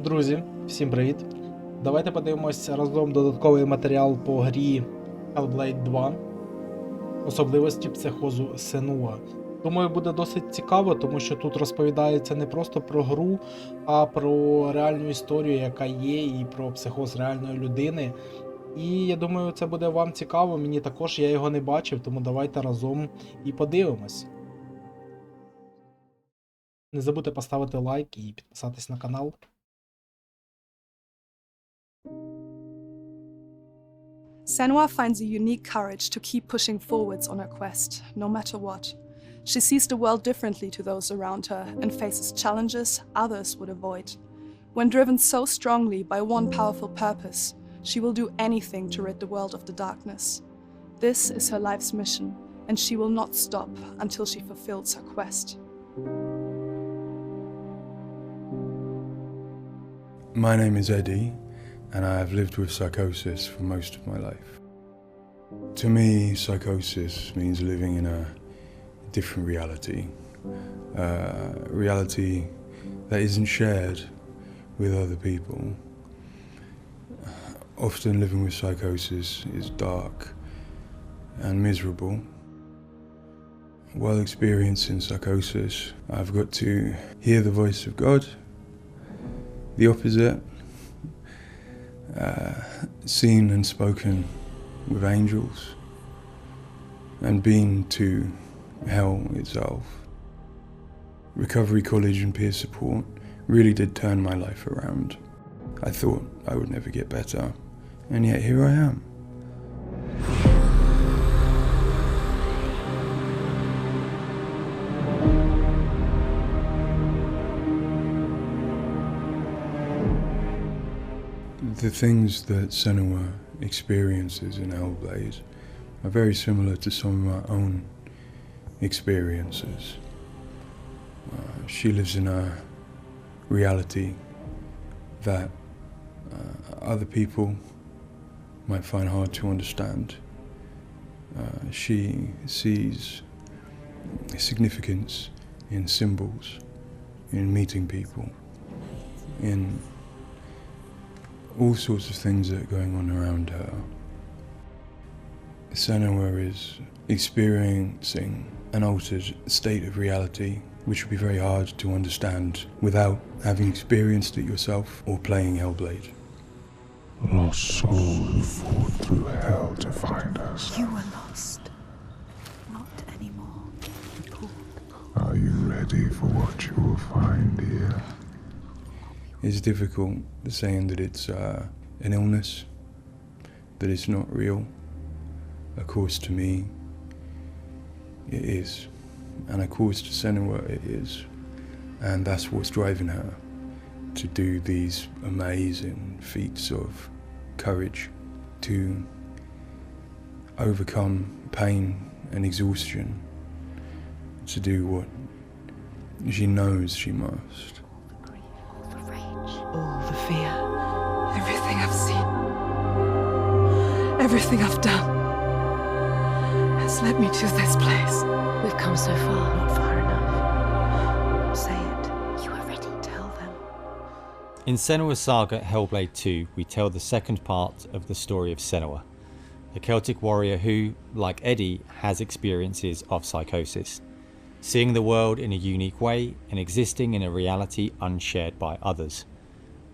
Друзі, всім привіт! Давайте подивимося разом додатковий матеріал по грі Hellblade 2. Особливості психозу Senua. Думаю, буде досить цікаво, тому що тут розповідається не просто про гру, а про реальну історію, яка є, і про психоз реальної людини. І я думаю, це буде вам цікаво, мені також, я його не бачив, тому давайте разом і подивимось. Не забудьте поставити лайк і підписатись на канал. Senua finds a unique courage to keep pushing forwards on her quest, no matter what. She sees the world differently to those around her and faces challenges others would avoid. When driven so strongly by one powerful purpose, she will do anything to rid the world of the darkness. This is her life's mission, and she will not stop until she fulfills her quest. My name is Eddie, and I have lived with psychosis for most of my life. To me, psychosis means living in a different reality, a reality that isn't shared with other people. Often living with psychosis is dark and miserable. While experiencing psychosis, I've got to hear the voice of God, the opposite, seen and spoken with angels, and been to hell itself. Recovery college and peer support really did turn my life around. I thought I would never get better, and yet here I am. The things that Senua experiences in Hellblade are very similar to some of my own experiences. She lives in a reality that other people might find hard to understand. She sees significance in symbols, in meeting people, in all sorts of things that are going on around her. Senua is experiencing an altered state of reality which would be very hard to understand without having experienced it yourself or playing Hellblade. Lost soul who fought through hell to find us. You were lost. Not anymore. Are you ready for what you will find here? It's difficult saying that it's an illness, that it's not real. Of course, to me, it is. And of course, to Senua, it is. And that's what's driving her to do these amazing feats of courage, to overcome pain and exhaustion, to do what she knows she must. All the fear. Everything I've seen, everything I've done, has led me to this place. We've come so far, not far enough. Say it. You are ready. Tell them. In Senua's Saga Hellblade 2, we tell the second part of the story of Senua, a Celtic warrior who, like Eddie, has experiences of psychosis, seeing the world in a unique way and existing in a reality unshared by others.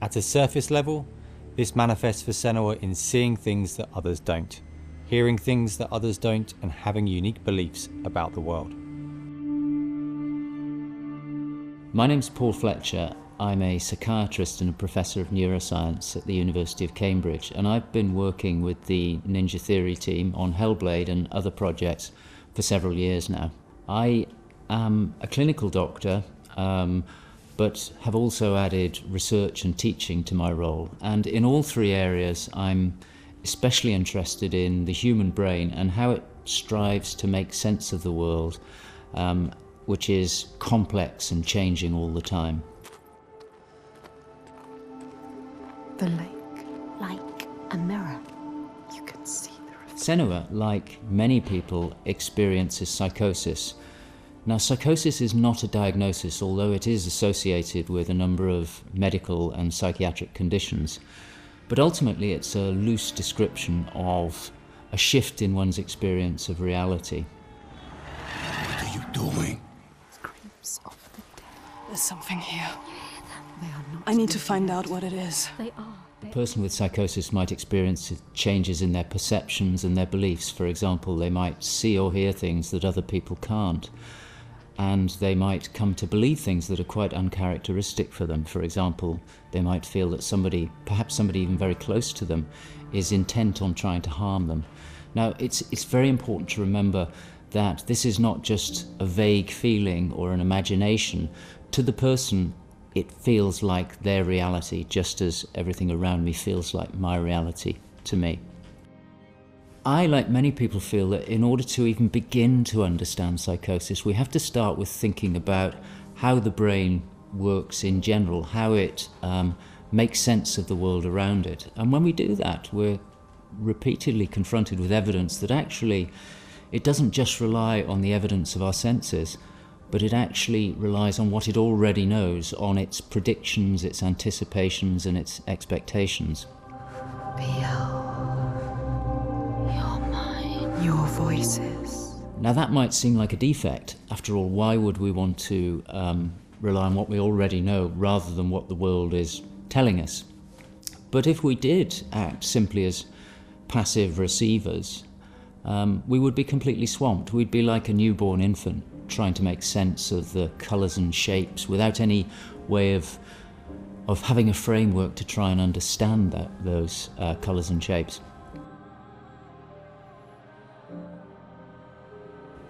At a surface level, this manifests for Senua in seeing things that others don't, hearing things that others don't, and having unique beliefs about the world. My name's Paul Fletcher. I'm a psychiatrist and a professor of neuroscience at the University of Cambridge, and I've been working with the Ninja Theory team on Hellblade and other projects for several years now. I am a clinical doctor, but have also added research and teaching to my role. And in all three areas, I'm especially interested in the human brain and how it strives to make sense of the world, which is complex and changing all the time. The lake. Like a mirror. You can see the reflection. Senua, like many people, experiences psychosis. Now, psychosis is not a diagnosis, although it is associated with a number of medical and psychiatric conditions. But ultimately, it's a loose description of a shift in one's experience of reality. What are you doing? Screams of the dead. There's something here. They are not. I need to find out what it is. They are. A person with psychosis might experience changes in their perceptions and their beliefs. For example, they might see or hear things that other people can't. And they might come to believe things that are quite uncharacteristic for them. For example, they might feel that somebody, perhaps somebody even very close to them, is intent on trying to harm them. Now, it's very important to remember that this is not just a vague feeling or an imagination. To the person, it feels like their reality, just as everything around me feels like my reality to me. I, like many people, feel that in order to even begin to understand psychosis, we have to start with thinking about how the brain works in general, how it makes sense of the world around it. And when we do that, we're repeatedly confronted with evidence that actually it doesn't just rely on the evidence of our senses, but it actually relies on what it already knows, on its predictions, its anticipations, and its expectations. Your voices. Now that might seem like a defect. After all, why would we want to rely on what we already know rather than what the world is telling us? But if we did act simply as passive receivers, we would be completely swamped. We'd be like a newborn infant trying to make sense of the colours and shapes without any way of having a framework to try and understand those colours and shapes.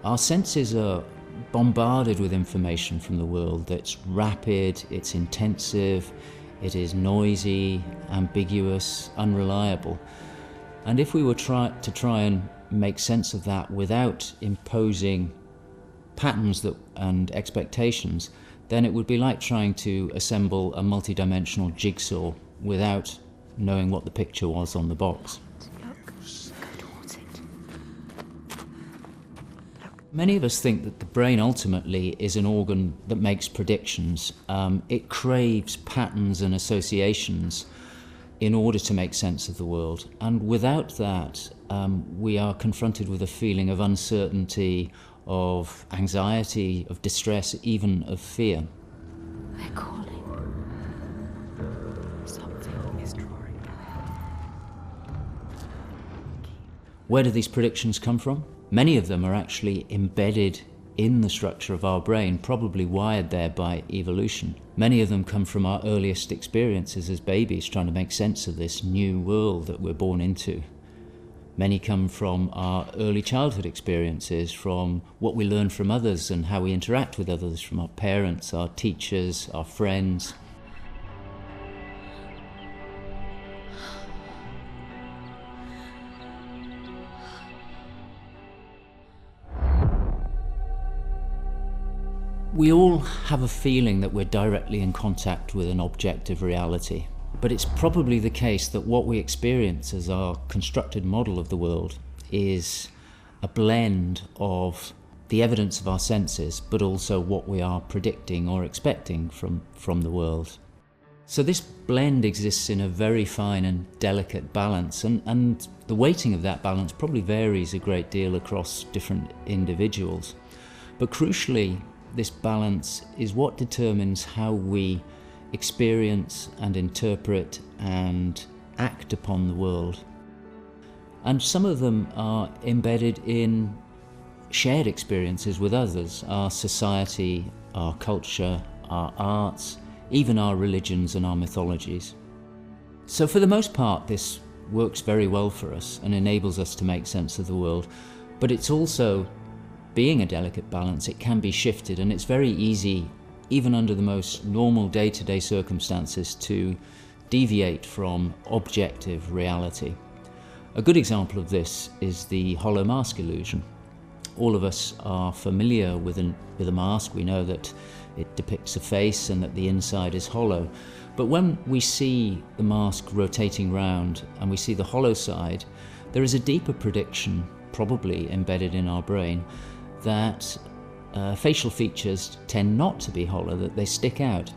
Our senses are bombarded with information from the world that's rapid, it's intensive, it is noisy, ambiguous, unreliable. And if we were to try and make sense of that without imposing patterns and expectations, then it would be like trying to assemble a multi-dimensional jigsaw without knowing what the picture was on the box. Go towards it. Many of us think that the brain ultimately is an organ that makes predictions. It craves patterns and associations in order to make sense of the world. And without that, we are confronted with a feeling of uncertainty, of anxiety, of distress, even of fear. They're calling. Something is drawing them. Where do these predictions come from? Many of them are actually embedded in the structure of our brain, probably wired there by evolution. Many of them come from our earliest experiences as babies, trying to make sense of this new world that we're born into. Many come from our early childhood experiences, from what we learn from others and how we interact with others, from our parents, our teachers, our friends. We all have a feeling that we're directly in contact with an objective reality, but it's probably the case that what we experience as our constructed model of the world is a blend of the evidence of our senses, but also what we are predicting or expecting from the world. So this blend exists in a very fine and delicate balance, and the weighting of that balance probably varies a great deal across different individuals. But crucially, this balance is what determines how we experience and interpret and act upon the world. And some of them are embedded in shared experiences with others, our society, our culture, our arts, even our religions and our mythologies. So for the most part, this works very well for us and enables us to make sense of the world, but it's also, being a delicate balance, it can be shifted, and it's very easy, even under the most normal day-to-day circumstances, to deviate from objective reality. A good example of this is the hollow mask illusion. All of us are familiar with a mask. We know that it depicts a face and that the inside is hollow. But when we see the mask rotating round and we see the hollow side, there is a deeper prediction, probably embedded in our brain, that facial features tend not to be hollow, that they stick out.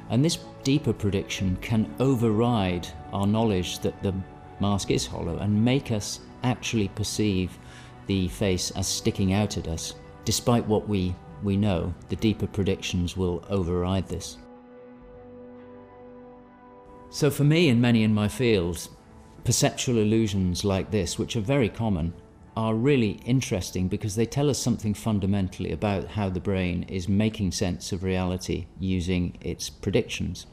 And this deeper prediction can override our knowledge that the mask is hollow and make us actually perceive the face as sticking out at us. Despite what we know, the deeper predictions will override this. So for me and many in my field, perceptual illusions like this, which are very common, are really interesting because they tell us something fundamentally about how the brain is making sense of reality using its predictions.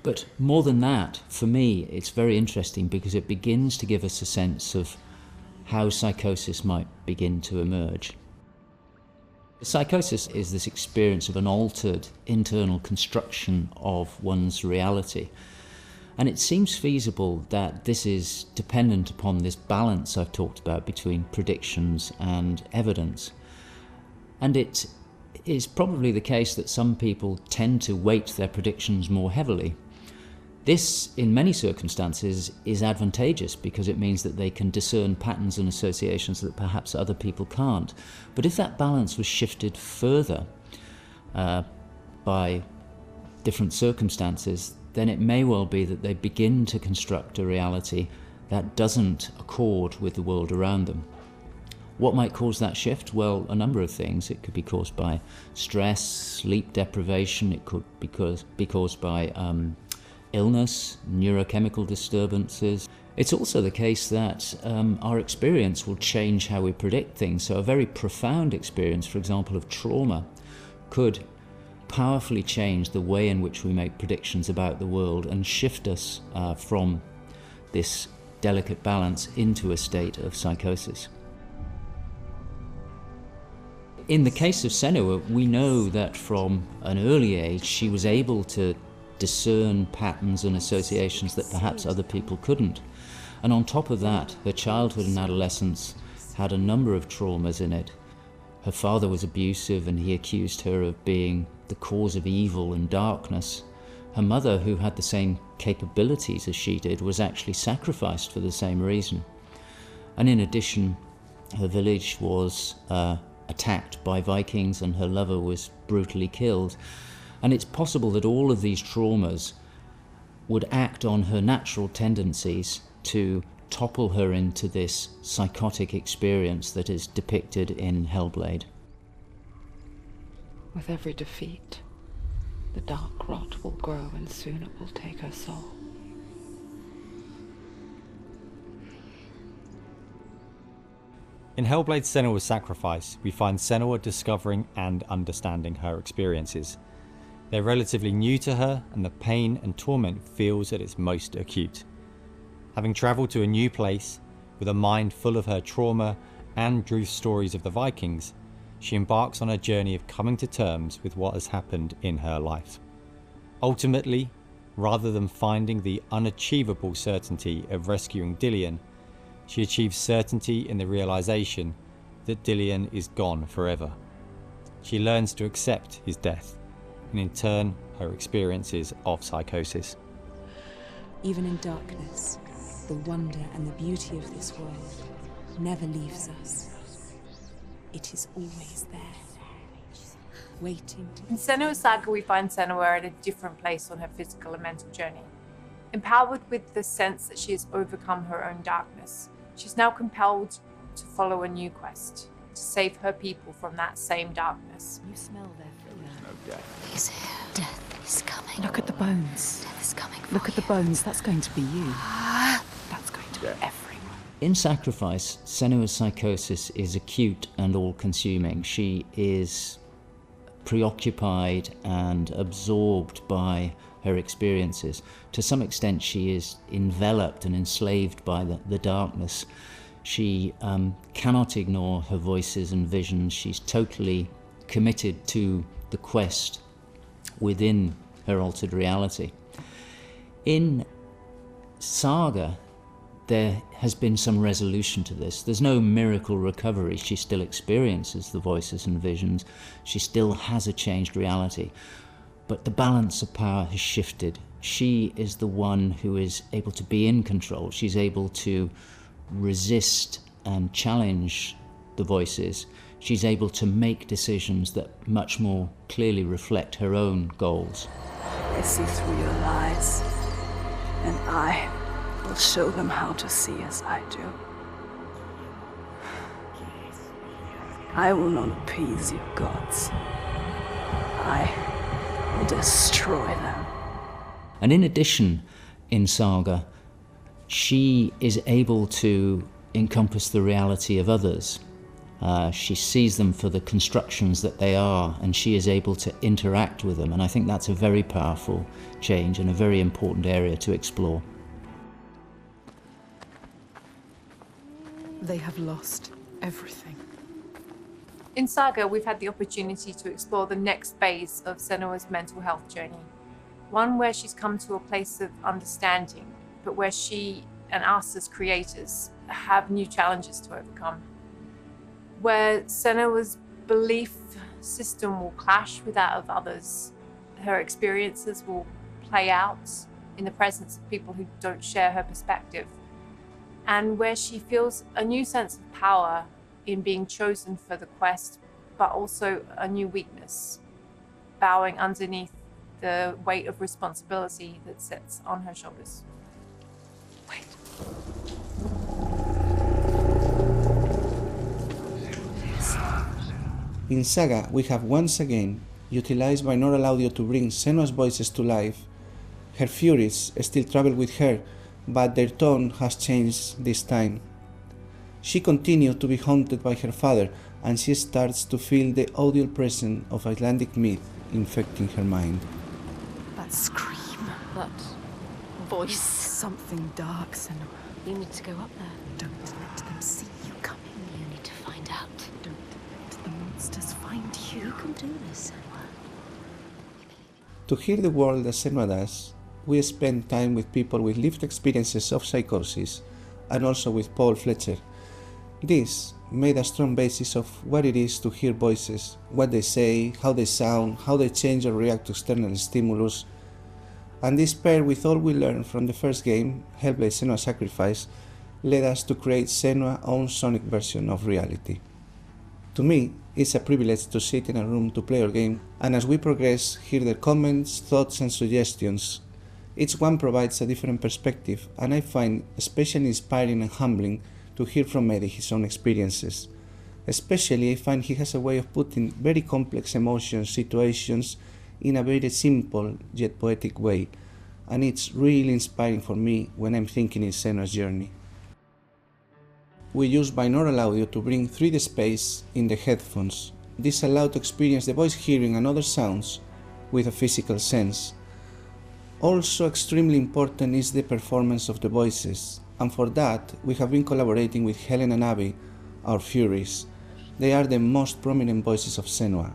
But more than that, for me, it's very interesting because it begins to give us a sense of how psychosis might begin to emerge. Psychosis is this experience of an altered internal construction of one's reality. And it seems feasible that this is dependent upon this balance I've talked about between predictions and evidence. And it is probably the case that some people tend to weight their predictions more heavily. This, in many circumstances, is advantageous because it means that they can discern patterns and associations that perhaps other people can't. But if that balance was shifted further by different circumstances, then it may well be that they begin to construct a reality that doesn't accord with the world around them. What might cause that shift? Well, a number of things. It could be caused by stress, sleep deprivation. It could be caused by illness, neurochemical disturbances. It's also the case that our experience will change how we predict things. So a very profound experience, for example, of trauma, could powerfully change the way in which we make predictions about the world and shift us from this delicate balance into a state of psychosis. In the case of Senua, we know that from an early age she was able to discern patterns and associations that perhaps other people couldn't. And on top of that, her childhood and adolescence had a number of traumas in it. Her father was abusive and he accused her of being the cause of evil and darkness. Her mother, who had the same capabilities as she did, was actually sacrificed for the same reason. And in addition, her village was attacked by Vikings and her lover was brutally killed. And it's possible that all of these traumas would act on her natural tendencies to topple her into this psychotic experience that is depicted in Hellblade. With every defeat, the dark rot will grow and soon it will take her soul. In Hellblade's Senua's Sacrifice, we find Senua discovering and understanding her experiences. They're relatively new to her, and the pain and torment feels at its most acute. Having travelled to a new place, with a mind full of her trauma and truth stories of the Vikings, she embarks on a journey of coming to terms with what has happened in her life. Ultimately, rather than finding the unachievable certainty of rescuing Dillion, she achieves certainty in the realization that Dillion is gone forever. She learns to accept his death, and in turn, her experiences of psychosis. Even in darkness, the wonder and the beauty of this world never leaves us. It is always there, waiting to... In Senua's Saga, we find Senua at a different place on her physical and mental journey. Empowered with the sense that she has overcome her own darkness, she's now compelled to follow a new quest, to save her people from that same darkness. You smell their fear. He's here. Death is coming. Look at the bones. Death is coming for Look at the you. bones. That's going to be you. That's going to be everyone. In Sacrifice, Senua's psychosis is acute and all-consuming. She is preoccupied and absorbed by her experiences. To some extent, she is enveloped and enslaved by the darkness. She cannot ignore her voices and visions. She's totally committed to the quest within her altered reality. In Saga, there has been some resolution to this. There's no miracle recovery. She still experiences the voices and visions. She still has a changed reality. But the balance of power has shifted. She is the one who is able to be in control. She's able to resist and challenge the voices, she's able to make decisions that much more clearly reflect her own goals. They see through your lies, and I will show them how to see as I do. I will not appease your gods. I will destroy them. And in addition, in Saga, she is able to encompass the reality of others. She sees them for the constructions that they are, and she is able to interact with them. And I think that's a very powerful change and a very important area to explore. They have lost everything. In Saga, we've had the opportunity to explore the next phase of Senua's mental health journey. One where she's come to a place of understanding, but where she and us as creators have new challenges to overcome. Where Senua's belief system will clash with that of others. Her experiences will play out in the presence of people who don't share her perspective. And where she feels a new sense of power in being chosen for the quest, but also a new weakness, bowing underneath the weight of responsibility that sits on her shoulders. Wait. In Saga, we have once again utilized binaural audio to bring Senua's voices to life. Her furies still travel with her, but their tone has changed this time. She continues to be haunted by her father, and she starts to feel the audio presence of Icelandic myth infecting her mind. That scream, that voice. Something dark, Senua. You need to go up there. Don't let them see you coming. You need to find out. Don't let the monsters find you. You can do this, Senua. To hear the world as Senua does, we spend time with people with lived experiences of psychosis, and also with Paul Fletcher. This made a strong basis of what it is to hear voices, what they say, how they sound, how they change or react to external stimulus. And this paired with all we learned from the first game, Hellblade: Senua's Sacrifice, led us to create Senua's own sonic version of reality. To me, it's a privilege to sit in a room to play our game, and as we progress, hear their comments, thoughts and suggestions. Each one provides a different perspective, and I find especially inspiring and humbling to hear from Eddie his own experiences. Especially, I find he has a way of putting very complex emotions, situations, in a very simple yet poetic way, and it's really inspiring for me when I'm thinking in Senua's journey. We use binaural audio to bring 3D space in the headphones. This allows to experience the voice hearing and other sounds with a physical sense. Also extremely important is the performance of the voices, and for that we have been collaborating with Helen and Abby, our Furies. They are the most prominent voices of Senua.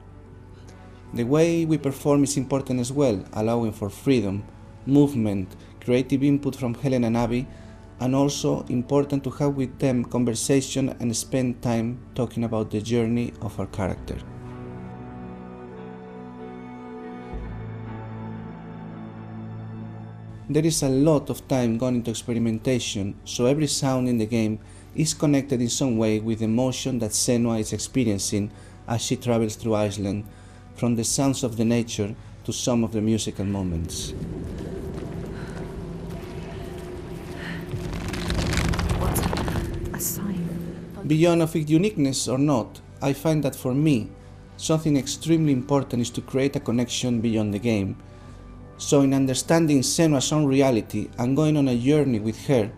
The way we perform is important as well, allowing for freedom, movement, creative input from Helen and Abby, and also important to have with them conversation and spend time talking about the journey of our character. There is a lot of time gone into experimentation, so every sound in the game is connected in some way with the emotion that Senua is experiencing as she travels through Iceland, from the sounds of the nature to some of the musical moments. What's a sign? Beyond of its uniqueness or not, I find that for me, something extremely important is to create a connection beyond the game. So in understanding Senua's own reality and going on a journey with her,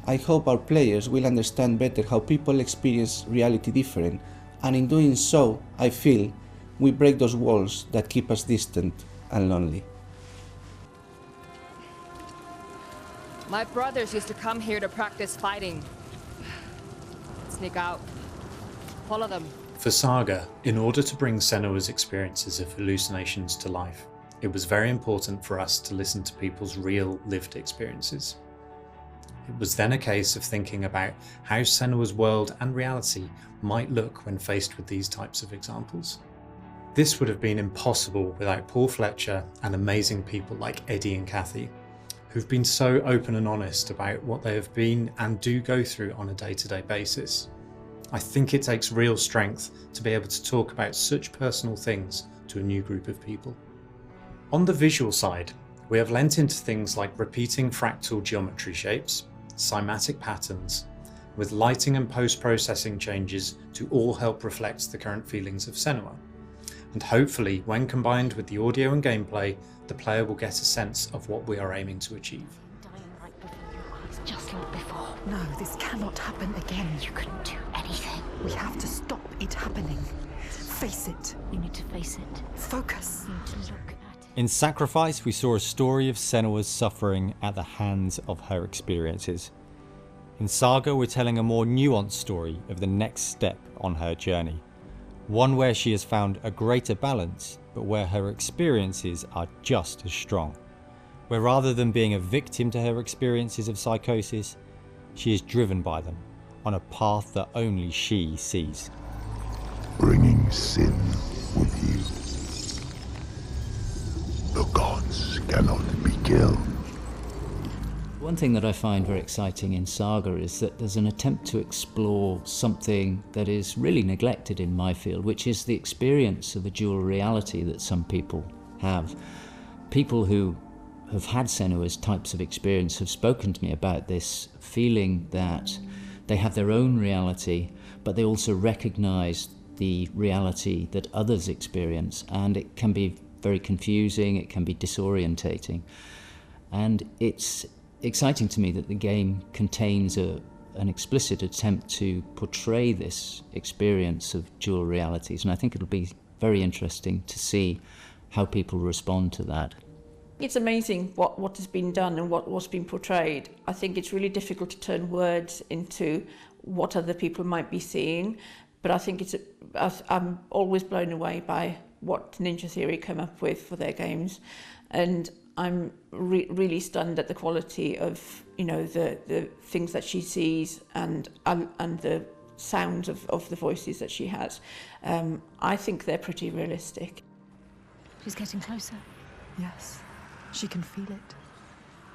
I hope our players will understand better how people experience reality different, and in doing so, I feel we break those walls that keep us distant and lonely. My brothers used to come here to practice fighting. Sneak out. Follow them. For Saga, in order to bring Senua's experiences of hallucinations to life, it was very important for us to listen to people's real lived experiences. It was then a case of thinking about how Senua's world and reality might look when faced with these types of examples. This would have been impossible without Paul Fletcher and amazing people like Eddie and Kathy, who've been so open and honest about what they have been and do go through on a day-to-day basis. I think it takes real strength to be able to talk about such personal things to a new group of people. On the visual side, we have lent into things like repeating fractal geometry shapes, cymatic patterns, with lighting and post-processing changes to all help reflect the current feelings of Senua. And hopefully, when combined with the audio and gameplay, the player will get a sense of what we are aiming to achieve. Dying right before your eyes, just like before. No, this cannot happen again. You couldn't do anything. We have to stop it happening. Face it. You need to face it. Focus. You need to look at it. In Sacrifice, we saw a story of Senua's suffering at the hands of her experiences. In Saga, we're telling a more nuanced story of the next step on her journey. One where she has found a greater balance, but where her experiences are just as strong. Where rather than being a victim to her experiences of psychosis, she is driven by them, on a path that only she sees. Bringing sin with you. The gods cannot be killed. One thing that I find very exciting in Saga is that there's an attempt to explore something that is really neglected in my field, which is the experience of a dual reality that some people have. People who have had Senua's types of experience have spoken to me about this feeling that they have their own reality, but they also recognize the reality that others experience, and it can be very confusing, it can be disorientating. And it's exciting to me that the game contains an explicit attempt to portray this experience of dual realities, and I think it'll be very interesting to see how people respond to that. It's amazing what has been done and what's been portrayed. I think it's really difficult to turn words into what other people might be seeing, but I think I'm always blown away by what Ninja Theory come up with for their games, and I'm really stunned at the quality of, you know, the things that she sees and the sounds of the voices that she has. I think they're pretty realistic. She's getting closer. Yes, she can feel it.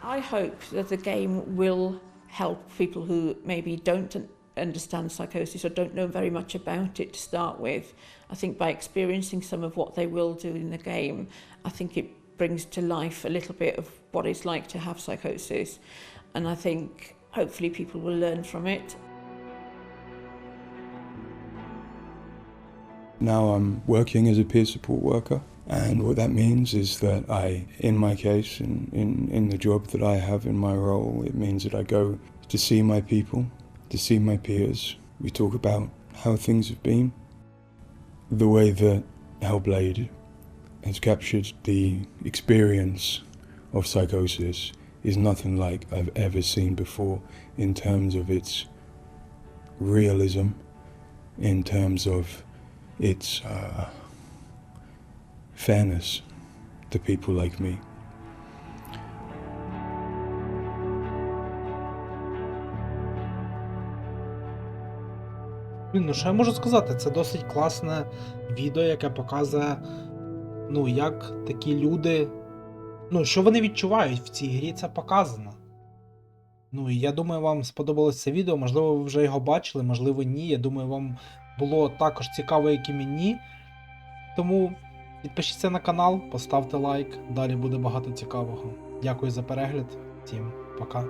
I hope that the game will help people who maybe don't understand psychosis or don't know very much about it to start with. I think by experiencing some of what they will do in the game, I think it brings to life a little bit of what it's like to have psychosis, and I think hopefully people will learn from it. Now I'm working as a peer support worker, and what that means is that in my case, in the job that I have in my role, it means that I go to see my people, to see my peers. We talk about how things have been. The way that Hellblade has captured the experience of psychosis is nothing like I've ever seen before, in terms of its realism, in terms of its fairness to people like me. Ну, що я можу сказати, це досить класне відео, яке показує, ну, як такі люди, ну, що вони відчувають в цій грі, це показано. Ну, і я думаю, вам сподобалось це відео, можливо, ви вже його бачили, можливо, ні. Я думаю, вам було також цікаво, як і мені. Тому підпишіться на канал, поставте лайк, далі буде багато цікавого. Дякую за перегляд, всім пока.